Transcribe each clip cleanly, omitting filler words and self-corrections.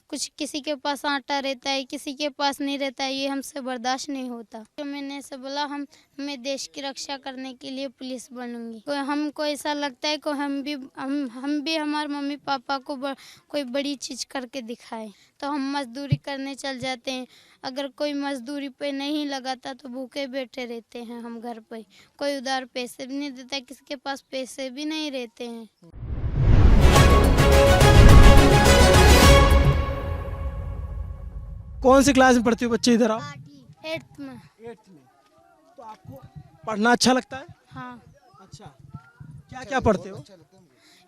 कुछ किसी के पास आटा रहता है, किसी के पास नहीं रहता है, ये हमसे बर्दाश्त नहीं होता। तो मैंने ऐसे बोला मैं देश की रक्षा करने के लिए पुलिस बनूंगी। तो हमको ऐसा लगता है कि हम भी हमारे मम्मी पापा को कोई बड़ी चीज़ करके दिखाएं। तो हम मजदूरी करने चल जाते हैं। अगर कोई मजदूरी पे नहीं लगाता तो भूखे बैठे रहते हैं हम घर पर। कोई उधार पैसे भी नहीं देता, किसी के पास पैसे भी नहीं रहते हैं। कौन सी क्लास में पढ़ते हो बच्चे? इधर आओ। 8th में। 8th में। तो आपको पढ़ना अच्छा लगता है? हाँ, अच्छा, क्या क्या पढ़ते हो?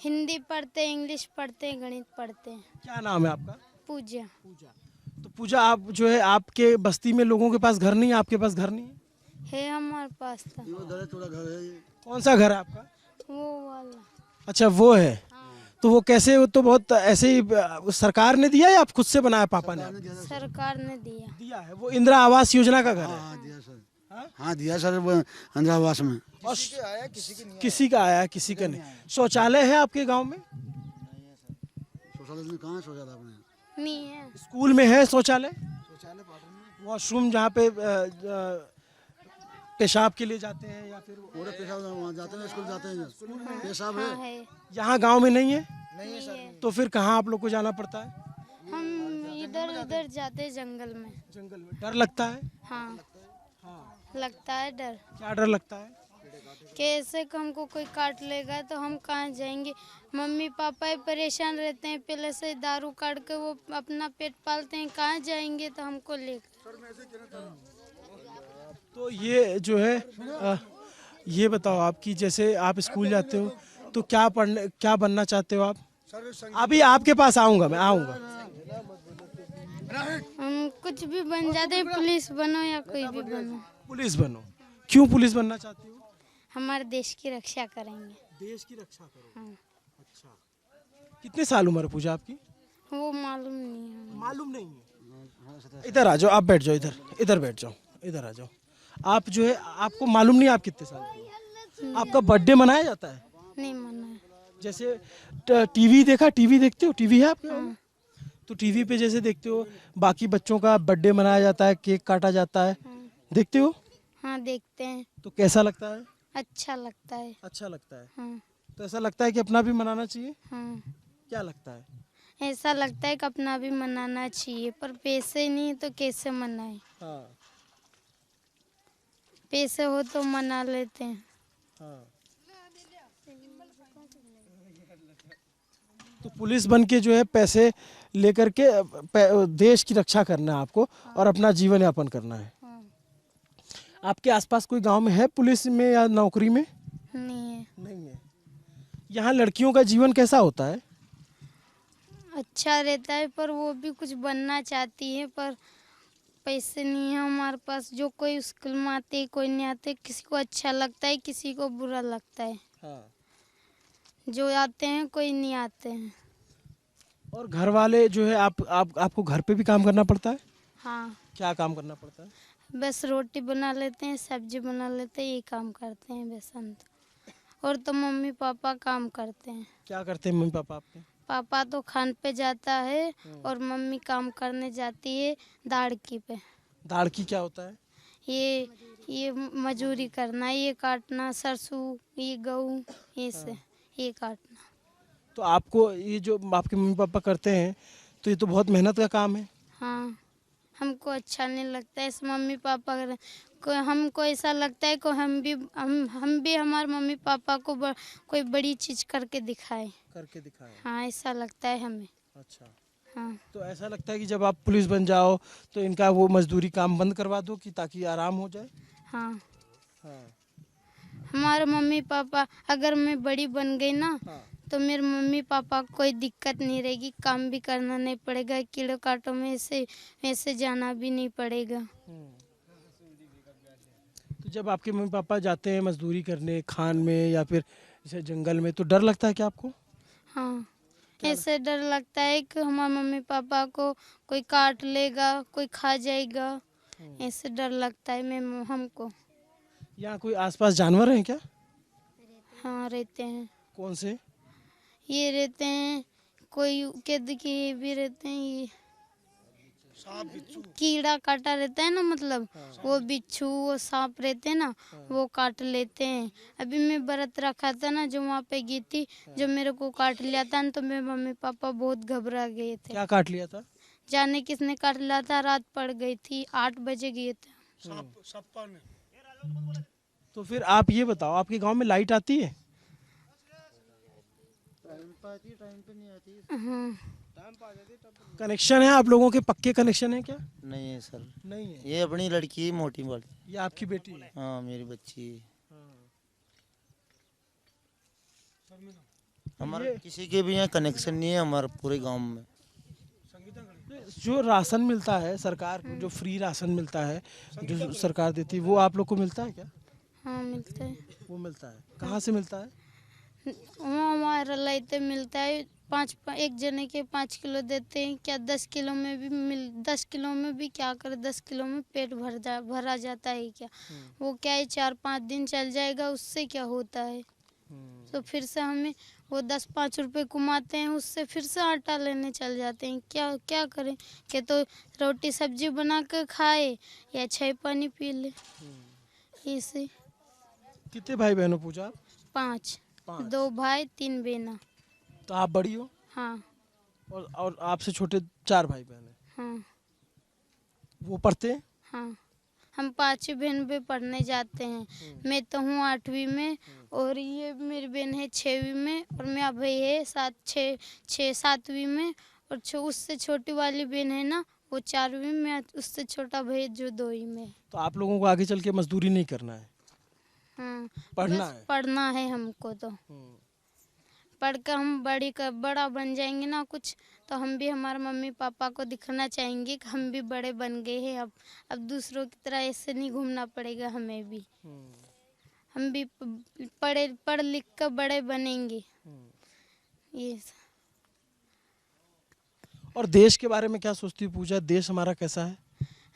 हिंदी पढ़ते हैं, इंग्लिश पढ़ते हैं, गणित पढ़ते हैं। क्या नाम है आपका? पूजा। पूजा। तो पूजा, आप जो है आपके बस्ती में लोगों के पास घर नहीं है, आपके पास घर नहीं है? हमारे पास था। कौन सा घर है आपका? वो वाला। अच्छा, वो है। तो वो कैसे? वो तो बहुत ऐसे ही सरकार ने दिया या आप खुद से बनाया पापा ने? सरकार ने दिया। दिया है। वो इंदिरा आवास योजना का घर है? हाँ दिया सर। हाँ दिया सर, वो इंदिरा आवास में। और किसी का आया, किसी का नहीं। शौचालय है आपके गांव में? शौचालय में कहाँ शौचालय अपने? नहीं है। स्कूल में है शौचालय? वॉशरूम जहाँ पे पेशाब के लिए जाते हैं या फिर पूरे पेशाब वहाँ जाते हैं, स्कूल जाते हैं, पेशाब हाँ है। है। यहाँ गांव में नहीं है? नहीं है। तो फिर कहाँ आप लोग को जाना पड़ता है? हम इधर उधर जाते हैं जंगल में। जंगल में। डर लगता है? हाँ, लगता है डर। क्या डर लगता है? कैसे हमको कोई काट लेगा तो हम कहाँ जाएंगे। मम्मी पापा ही परेशान रहते हैं, पहले से दारू काट के वो अपना पेट पालते हैं, कहाँ जाएंगे तो हमको लेकर। तो ये जो है ये बताओ आपकी, जैसे आप स्कूल जाते हो तो क्या बनना चाहते हो आप? अभी आपके पास आऊँगा, मैं आऊँगा। हम कुछ भी बन जाते हैं, पुलिस बनो या कोई भी बनो। पुलिस बनो। क्यों पुलिस बनना चाहती हो? हमारे देश की रक्षा करेंगे। देश की रक्षा करो। हाँ। अच्छा, कितने साल उम्र है पूजा आपकी? वो मालूम नहीं है। मालूम नहीं है। इधर आ जाओ, आप बैठ जाओ, इधर बैठ जाओ, इधर आ जाओ। आप जो है, आपको मालूम नहीं आप कितने साल की हो? आपका बर्थडे मनाया जाता है? नहीं मना है। जैसे टीवी देखा, टीवी देखते हो? टीवी है आपके? हाँ। तो टीवी पे जैसे देखते हो बाकी बच्चों का बर्थडे मनाया जाता है, केक काटा जाता है, देखते हो? हाँ देखते हैं। तो कैसा लगता है? अच्छा लगता है। अच्छा लगता है। हाँ। तो ऐसा लगता है कि अपना भी मनाना चाहिए? हाँ, क्या लगता है? ऐसा लगता है कि अपना भी मनाना चाहिए, पर पैसे नहीं तो कैसे मनाए। हाँ। पैसे हो तो मना लेते हैं। हाँ। तो पुलिस बन के जो है पैसे लेकर के देश की रक्षा करना है आपको, और अपना जीवन यापन करना है। हाँ। आपके आसपास कोई गांव में है पुलिस में या नौकरी में? नहीं है। नहीं है। यहाँ लड़कियों का जीवन कैसा होता है? अच्छा रहता है, पर वो भी कुछ बनना चाहती है, पर पैसे नहीं है हमारे पास। जो कोई स्कूल में आते, कोई नहीं आते, किसी को अच्छा लगता है, किसी को बुरा लगता है। हाँ। जो आते हैं कोई नहीं आते हैं। और घर वाले जो है, आपको घर पे भी काम करना पड़ता है? हाँ, क्या काम करना पड़ता है? बस रोटी बना लेते हैं, सब्जी बना लेते हैं, ये काम करते हैं बस हम तो। और तो मम्मी पापा काम करते हैं। क्या करते हैं मम्मी पापा आपके? पापा तो खान पे जाता है और मम्मी काम करने जाती है दाड़की पे। दाड़की क्या होता है? ये मजूरी करना, ये काटना, सरसों, ये गेहूँ, ये काटना। तो आपको ये जो आपके मम्मी पापा करते हैं, तो ये तो बहुत मेहनत का काम है। हाँ, हमको अच्छा नहीं लगता है इस मम्मी पापा को। हमको ऐसा लगता है कि हम भी हमारे मम्मी पापा को कोई बड़ी चीज़ करके दिखाएं। हाँ, ऐसा लगता है हमें। अच्छा। हाँ। तो ऐसा लगता है कि जब आप पुलिस बन जाओ तो इनका वो मजदूरी काम बंद करवा दो, कि ताकि आराम हो जाए। हाँ। हाँ। हमारे मम्मी पापा, अगर मैं बड़ी बन गई ना, हाँ। तो मेरे मम्मी पापा को कोई दिक्कत नहीं रहेगी, काम भी करना नहीं पड़ेगा, कीड़े कांटों में ऐसे जाना भी नहीं पड़ेगा। तो जब आपके मम्मी पापा जाते हैं मजदूरी करने खान में या फिर जैसे जंगल में, तो डर लगता है क्या आपको? हाँ, ऐसे डर लगता है कि हमारे मम्मी पापा को कोई काट लेगा, कोई खा जाएगा, ऐसे डर लगता है हमको। यहाँ कोई आसपास जानवर हैं क्या? हाँ, रहते हैं। कौन से? ये रहते हैं, कोई कैद के भी रहते हैं, ये कीड़ा काटा रहता है ना, मतलब वो बिच्छू वो सांप रहते हैं ना, वो काट लेते हैं। अभी मैं व्रत रखा था ना, जो वहाँ पे गई थी, जो मेरे को काट लिया था ना, तो मेरे मम्मी पापा बहुत घबरा गए थे। क्या काट लिया था? जाने किसने काट लिया था, रात पड़ गई थी, 8 बजे गए थे। तो फिर आप ये बताओ, आपके गांव में लाइट आती है? हाँ, कनेक्शन है आप लोगों के, पक्के कनेक्शन है क्या? नहीं है सर, नहीं है। ये अपनी लड़की है, मोटी वाली। ये आपकी बेटी है? हाँ, मेरी बच्ची है। हमारे किसी के भी यहाँ कनेक्शन नहीं है, हमारे पूरे गांव में। जो राशन मिलता है सरकार को, जो फ्री राशन मिलता है, जो सरकार देती है, वो आप लोग को मिलता है क्या? हाँ मिलता है। वो मिलता है, कहाँ से मिलता है? वो हमारा लाइते मिलता है, एक जने के 5 किलो देते हैं क्या, 10 किलो में भी 10 किलो में भी क्या करे, 10 किलो में पेट भरा जाता है क्या? वो क्या है, 4-5 दिन चल जाएगा, उससे क्या होता है? तो फिर से हमें वो 10-5 रुपए कमाते हैं, उससे फिर से आटा लेने चल जाते हैं। क्या क्या करें कि तो रोटी सब्जी बना कर खाए या चाय पानी पी ले। ऐसे कितने भाई बहनों पूजा आप? 5, पाँच। 2 भाई 3 बहना। तो आप बड़ी हो? हाँ और आपसे छोटे 4 भाई बहन हैं। हाँ वो पढ़ते हैं? हाँ, हम 5 बहन भी पढ़ने जाते हैं। मैं तो हूँ 8वीं में, और ये मेरी बहन है 6वीं में, और मेरा भाई है 7वीं में, और उससे छोटी वाली बहन है ना, वो 4वीं में, उससे छोटा भाई जो 2वीं में है। तो आप लोगों को आगे चल के मजदूरी नहीं करना है, हाँ, पढ़ना बस है। पढ़ना है हमको तो। पढ़कर हम बड़ा बन जाएंगे ना कुछ, तो हम भी हमारे मम्मी पापा को दिखाना चाहेंगे कि हम भी बड़े बन गए हैं। अब दूसरों की तरह ऐसे नहीं घूमना पड़ेगा हमें भी। हम भी पढ़ लिख कर बड़े बनेंगे। ये और देश के बारे में क्या सोचती है पूजा? देश हमारा कैसा है?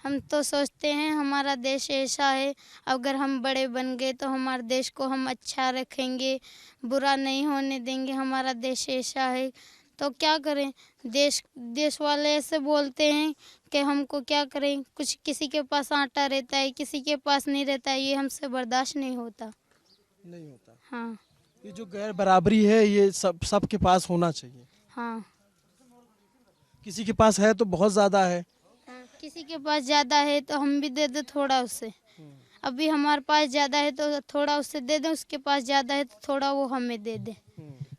हम तो सोचते हैं हमारा देश ऐसा है, अगर हम बड़े बन गए तो हमारे देश को हम अच्छा रखेंगे, बुरा नहीं होने देंगे। हमारा देश ऐसा है, तो क्या करें, देश वाले ऐसे बोलते हैं कि हमको क्या करें, कुछ किसी के पास आटा रहता है, किसी के पास नहीं रहता है, ये हमसे बर्दाश्त नहीं होता। नहीं होता। हाँ ये जो गैर बराबरी है, ये सबके पास होना चाहिए। हाँ किसी के पास है तो बहुत ज्यादा है। किसी के पास ज़्यादा है तो हम भी दे दे थोड़ा उससे। अभी हमारे पास ज़्यादा है तो थोड़ा उससे दे दें, उसके पास ज़्यादा है तो थोड़ा वो हमें दे दे।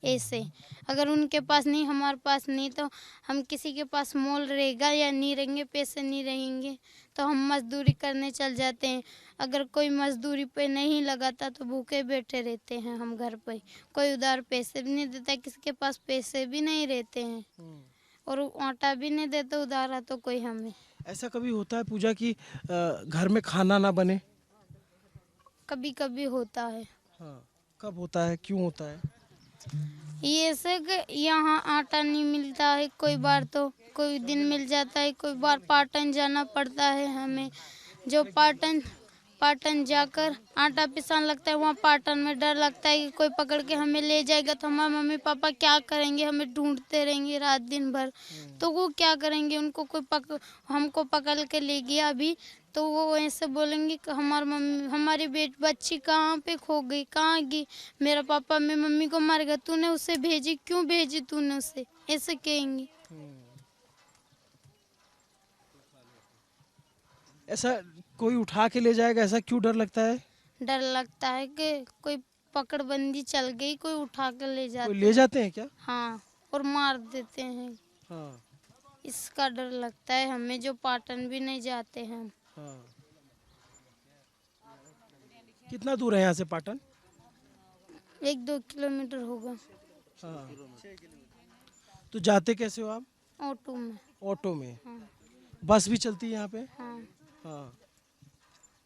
ऐसे अगर उनके पास नहीं, हमारे पास नहीं, तो हम किसी के पास मोल रहेगा या नहीं रहेंगे, पैसे नहीं रहेंगे, तो हम मजदूरी करने चल जाते हैं। अगर कोई मजदूरी पे नहीं लगाता तो भूखे बैठे रहते हैं हम घर पर। कोई उधार पैसे भी नहीं देता, किसी के पास पैसे भी नहीं रहते हैं, और आटा भी नहीं देता उधार तो कोई हमें। ऐसा कभी होता है पूजा कि घर में खाना ना बने? कभी कभी होता है। हाँ, कब होता है, क्यों होता है? ये से यहाँ आटा नहीं मिलता है, कोई बार तो कोई दिन मिल जाता है, कोई बार पाटन जाना पड़ता है हमें। जो पाटन जाकर आटा पिसान लगता है, वहाँ पाटन में डर लगता है कि कोई पकड़ के हमें ले जाएगा, तो हमारे मम्मी पापा क्या करेंगे, हमें ढूंढते रहेंगे रात दिन भर। तो वो क्या करेंगे, उनको हमको पकड़ के ले गया अभी, तो वो ऐसे बोलेंगे कि हमारी बच्ची कहाँ पे खो गई, कहाँ गई, मेरा पापा मेरी मम्मी को मार गया, तूने उसे भेजी, क्यों भेजी तूने उसे, ऐसे कहेंगे। ऐसा कोई उठा के ले जाएगा, ऐसा क्यों डर लगता है? डर लगता है कि कोई पकड़बंदी चल गई, कोई उठा कर ले कोई जाते ले जाते हैं क्या? हाँ, और मार देते हैं। हाँ इसका डर लगता है हमें, जो पाटन भी नहीं जाते हैं। हाँ। कितना दूर है यहाँ से पाटन? 1-2 किलोमीटर होगा। हाँ। तो जाते कैसे हो आप? ऑटो में। ऑटो में? हाँ बस भी चलती है यहाँ पे? हाँ। हाँ।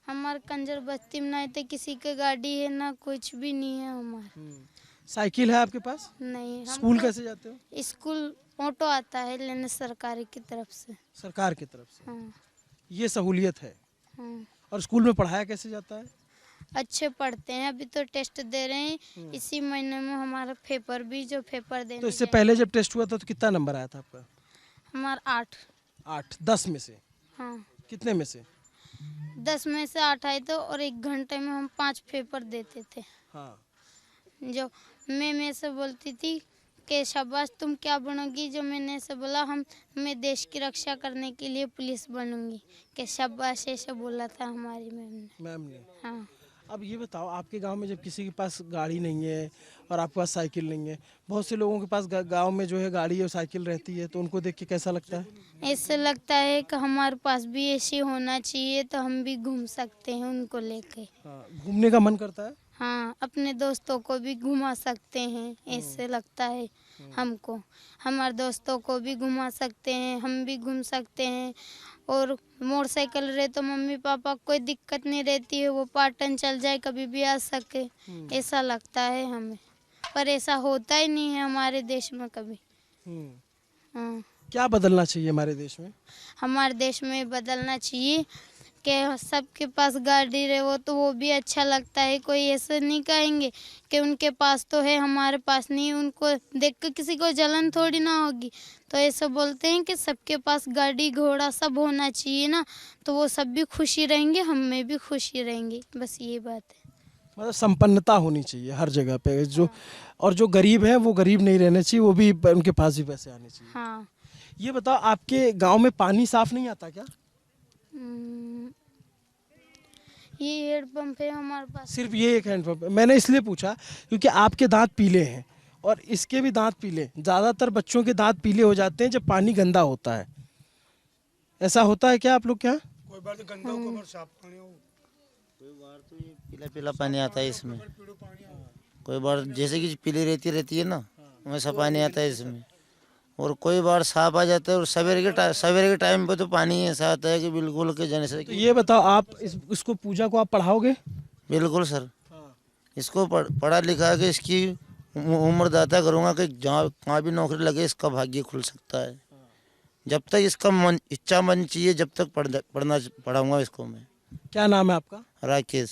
हमारे कंजर बस्ती में नहीं थे, किसी की गाड़ी है ना, कुछ भी नहीं है हमारे। साइकिल है आपके पास? नहीं, हम स्कूल तो कैसे जाते हो? स्कूल ऑटो आता है लेने, सरकारी की तरफ से। सरकार की तरफ से? हाँ ये सहूलियत है। हाँ। और स्कूल में पढ़ाया कैसे जाता है? अच्छे पढ़ते हैं, अभी तो टेस्ट दे रहे हैं, इसी महीने में हमारा पेपर भी, जो पेपर देने तो इससे जाएंगे। पहले जब टेस्ट हुआ था तो कितना नंबर आया था आपका? हमारा 8। 8 10 में से हाँ, कितने में से? 10 में से 8 आए थे और 1 घंटे में हम 5 पेपर देते थे। हाँ। जो मैं से बोलती थी कि शाबाश तुम क्या बनोगी, जो मैंने ऐसे बोला मैं देश की रक्षा करने के लिए पुलिस बनूंगी, कि शाबाश ऐसे बोला था हमारी मैम ने। मैम ने। हाँ, अब ये बताओ, आपके गांव में जब किसी के पास गाड़ी नहीं है और आपके पास साइकिल नहीं है, बहुत से लोगों के पास गांव में जो है गाड़ी और साइकिल रहती है, तो उनको देख के कैसा लगता है? ऐसे लगता है कि हमारे पास भी ऐसी होना चाहिए तो हम भी घूम सकते हैं उनको लेके। हाँ, घूमने का मन करता है। हाँ, अपने दोस्तों को भी घुमा सकते हैं, ऐसे लगता है हमको। हमारे दोस्तों को भी घुमा सकते हैं, हम भी घूम सकते हैं। और मोटरसाइकिल रहे तो मम्मी पापा को कोई दिक्कत नहीं रहती है, वो पाटन चल जाए कभी भी आ सके, ऐसा लगता है हमें। पर ऐसा होता ही नहीं है हमारे देश में कभी। हाँ, क्या बदलना चाहिए हमारे देश में? हमारे देश में बदलना चाहिए कि सबके पास गाड़ी रहे, वो तो वो भी अच्छा लगता है। कोई ऐसे नहीं कहेंगे कि उनके पास तो है हमारे पास नहीं, उनको देख के किसी को जलन थोड़ी ना होगी। तो ऐसे बोलते हैं कि सबके पास गाड़ी घोड़ा सब होना चाहिए ना, तो वो सब भी खुशी रहेंगे, हम में भी खुशी रहेंगे, बस ये बात है। मतलब संपन्नता होनी चाहिए हर जगह पे, जो और जो गरीब है वो गरीब नहीं रहने चाहिए, वो भी उनके पास भी पैसे आने चाहिए। हाँ। ये बताओ, आपके गांव में पानी साफ नहीं आता क्या? ये हैंडपम्प है हमारे पास। सिर्फ ये एक हैंडपम्प है? मैंने इसलिए पूछा क्योंकि आपके दांत पीले हैं और इसके भी दांत पीले हैं। ज़्यादातर बच्चों के दांत पीले हो जाते हैं जब पानी गंदा होता है। ऐसा होता है क्या आप लोग के यहाँ? कोई बार तो गंदा हो, कोई बार साफ पानी हो। कोई बार तो ये पीला पीला पानी आता है इसमें, कोई बार जैसे कि पीली रहती है ना, वैसा पानी आता है इसमें। और कोई बार साफ आ जाता है। और सवेरे के टाइम पे तो पानी ऐसा आता है कि बिल्कुल के जैसे तो ये बताओ, आप इसको पूजा को आप पढ़ाओगे? बिल्कुल सर, इसको पढ़ा लिखा के इसकी उम्र दाता करूँगा कि जहाँ कहाँ भी नौकरी लगे इसका भाग्य खुल सकता है। जब तक इसका इच्छा मन चाहिए जब तक पढ़ाऊँगा इसको मैं। क्या नाम है आपका? राकेश।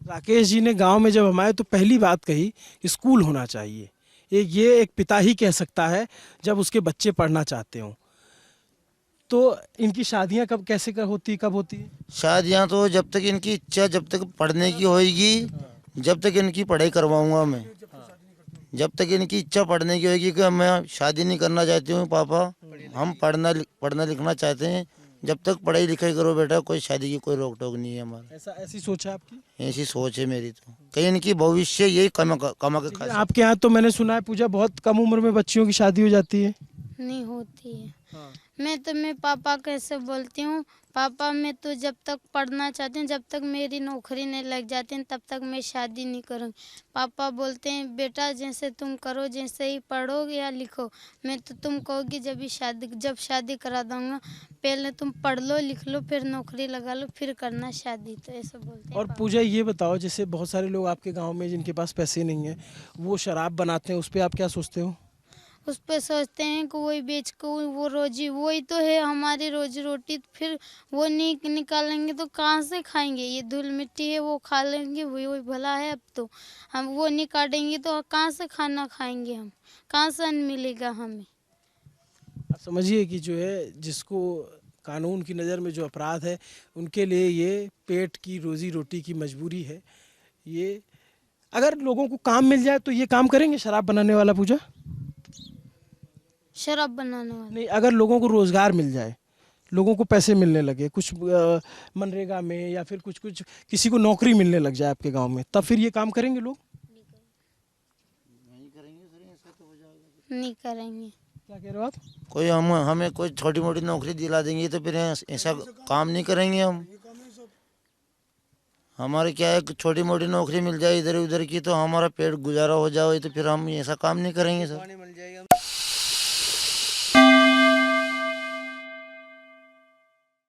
राकेश जी ने गांव में जब हम आए तो पहली बात कही, स्कूल होना चाहिए। ये एक पिता ही कह सकता है जब उसके बच्चे पढ़ना चाहते हों। तो इनकी शादियां कब होती है? शादियाँ तो जब तक इनकी इच्छा जब तक पढ़ने की होएगी, जब तक इनकी पढ़ाई करवाऊँगा मैं। जब तक इनकी इच्छा पढ़ने की होगी कि मैं शादी नहीं करना चाहती हूँ पापा, हम पढ़ना लिखना चाहते हैं, जब तक पढ़ाई लिखाई करो बेटा, कोई शादी की कोई रोक टोक नहीं है हमारा। ऐसी सोच है आपकी? ऐसी सोच है मेरी। तो कहीं इनकी भविष्य यही कमा के खा। आपके यहाँ तो मैंने सुना है पूजा, बहुत कम उम्र में बच्चियों की शादी हो जाती है। नहीं होती है। मैं पापा कैसे बोलती हूँ, पापा मैं तो जब तक पढ़ना चाहती हूँ, जब तक मेरी नौकरी नहीं लग जाती तब तक मैं शादी नहीं करूँगी। पापा बोलते हैं बेटा जैसे तुम करो, जैसे ही पढ़ो या लिखो, मैं तो तुम कहोगी जब शादी करा दूँगा, पहले तुम पढ़ लो लिख लो फिर नौकरी लगा लो फिर करना शादी। तो ऐसे बोलते हैं। और पूजा ये बताओ, जैसे बहुत सारे लोग आपके गांव में जिनके पास पैसे नहीं है, वो शराब बनाते हैं, उस पर आप क्या सोचते हो? उस पर सोचते हैं कि वही बेच को वो रोजी, वही तो है हमारी रोजी रोटी। फिर वो नहीं निकालेंगे तो कहाँ से खाएंगे? ये धूल मिट्टी है, वो खा लेंगे, वही भला है। अब तो हम वो नहीं काटेंगे तो कहाँ से खाना खाएंगे हम? कहाँ से अन्न मिलेगा हमें? आप समझिए कि जो है, जिसको कानून की नज़र में जो अपराध है, उनके लिए ये पेट की रोजी रोटी की मजबूरी है। ये अगर लोगों को काम मिल जाए तो ये काम करेंगे, शराब बनाने वाला पूजा? शराब बनाने वाला नहीं, अगर लोगों को रोजगार मिल जाए, लोगों को पैसे मिलने लगे कुछ मनरेगा में, या फिर कुछ किसी को नौकरी मिलने लग जाए आपके गांव में, तब फिर ये काम करेंगे लोग? नहीं करेंगे। क्या कह रहे हो आप? कोई हमें कोई छोटी मोटी नौकरी दिला देंगे तो फिर ऐसा काम नहीं करेंगे हम। हमारे क्या है, छोटी मोटी नौकरी मिल जाए इधर उधर की तो हमारा पेट गुजारा हो जाए, तो फिर हम ऐसा काम नहीं करेंगे सर।